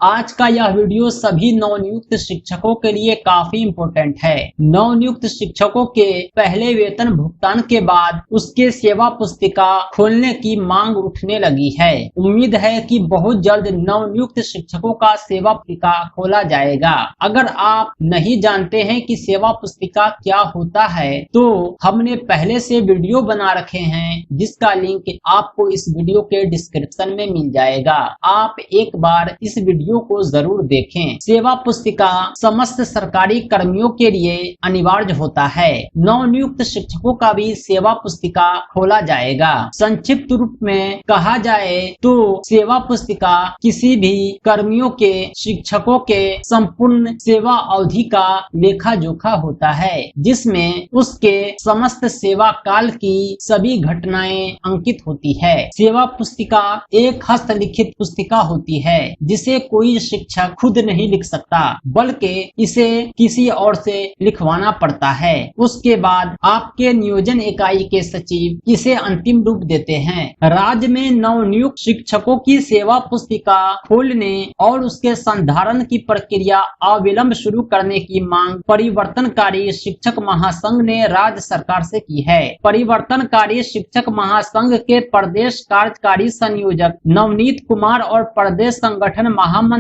आज का यह वीडियो सभी नवनियुक्त शिक्षकों के लिए काफी इम्पोर्टेंट है। नवनियुक्त शिक्षकों के पहले वेतन भुगतान के बाद उसके सेवा पुस्तिका खोलने की मांग उठने लगी है। उम्मीद है कि बहुत जल्द नवनियुक्त शिक्षकों का सेवा पुस्तिका खोला जाएगा। अगर आप नहीं जानते हैं कि सेवा पुस्तिका क्या होता है तो हमने पहले से वीडियो बना रखे हैं, जिसका लिंक आपको इस वीडियो के डिस्क्रिप्शन में मिल जाएगा। आप एक बार इस वीडियो को जरूर देखें। सेवा पुस्तिका समस्त सरकारी कर्मियों के लिए अनिवार्य होता है। नवनियुक्त शिक्षकों का भी सेवा पुस्तिका खोला जाएगा। संक्षिप्त रूप में कहा जाए तो सेवा पुस्तिका किसी भी कर्मियों के शिक्षकों के संपूर्ण सेवा अवधि का लेखा जोखा होता है, जिसमें उसके समस्त सेवा काल की सभी घटनाएं अंकित होती है। सेवा पुस्तिका एक हस्तलिखित पुस्तिका होती है, जिसे कोई शिक्षक खुद नहीं लिख सकता, बल्कि इसे किसी और से लिखवाना पड़ता है। उसके बाद आपके नियोजन इकाई के सचिव इसे अंतिम रूप देते हैं। राज्य में नवनियुक्त शिक्षकों की सेवा पुस्तिका खोलने और उसके संधारण की प्रक्रिया अविलंब शुरू करने की मांग परिवर्तनकारी शिक्षक महासंघ ने राज्य सरकार से की है। परिवर्तनकारी शिक्षक महासंघ के प्रदेश कार्यकारी संयोजक नवनीत कुमार और प्रदेश संगठन महामंत्री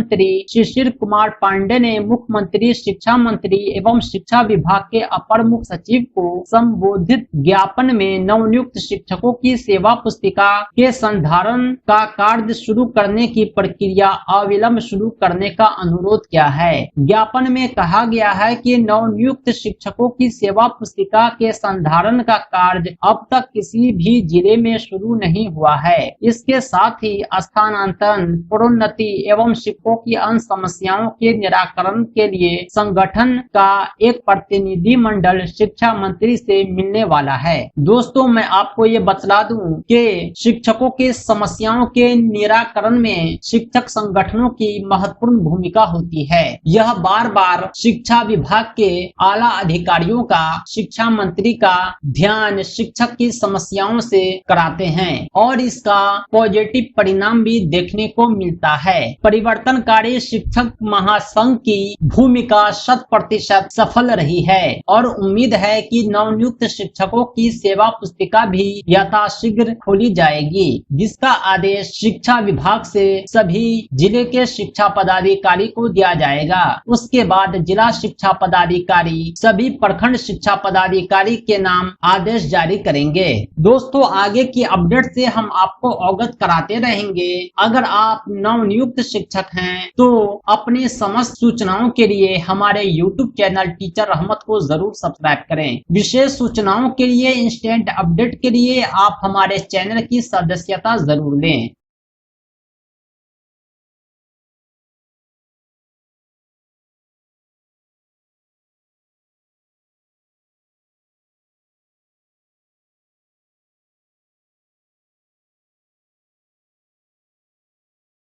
शिशिर कुमार पांडे ने मुख्यमंत्री, शिक्षा मंत्री एवं शिक्षा विभाग के अपर मुख्य सचिव को संबोधित ज्ञापन में नवनियुक्त शिक्षकों की सेवा पुस्तिका के संधारण का कार्य शुरू करने की प्रक्रिया अविलंब शुरू करने का अनुरोध किया है। ज्ञापन में कहा गया है कि नवनियुक्त शिक्षकों की सेवा पुस्तिका के संधारण का कार्य अब तक किसी भी जिले में शुरू नहीं हुआ है। इसके साथ ही स्थानांतरण, प्रोन्नति एवं शिक्षकों की अन्य समस्याओं के निराकरण के लिए संगठन का एक प्रतिनिधि मंडल शिक्षा मंत्री से मिलने वाला है। दोस्तों, मैं आपको ये बतला दूं कि शिक्षकों की समस्याओं के निराकरण में शिक्षक संगठनों की महत्वपूर्ण भूमिका होती है। यह बार बार शिक्षा विभाग के आला अधिकारियों का, शिक्षा मंत्री का ध्यान शिक्षक की समस्याओं से कराते हैं और इसका पॉजिटिव परिणाम भी देखने को मिलता है। परिवर्तनकारी शिक्षक महासंघ की भूमिका 100% सफल रही है और उम्मीद है कि नवनियुक्त शिक्षकों की सेवा पुस्तिका भी यथाशीघ्र खोली जाएगी, जिसका आदेश शिक्षा विभाग से सभी जिले के शिक्षा पदाधिकारी को दिया जाएगा। उसके बाद जिला शिक्षा पदाधिकारी सभी प्रखंड शिक्षा पदाधिकारी के नाम आदेश जारी करेंगे। दोस्तों, आगे की अपडेट से हम आपको अवगत कराते रहेंगे। अगर आप नवनियुक्त शिक्षक हैं तो अपने समस्त सूचनाओं के लिए हमारे YouTube चैनल टीचर रहमत को जरूर सब्सक्राइब करें। विशेष सूचनाओं के लिए, इंस्टेंट अपडेट के लिए आप हमारे चैनल की सदस्यता जरूर लें।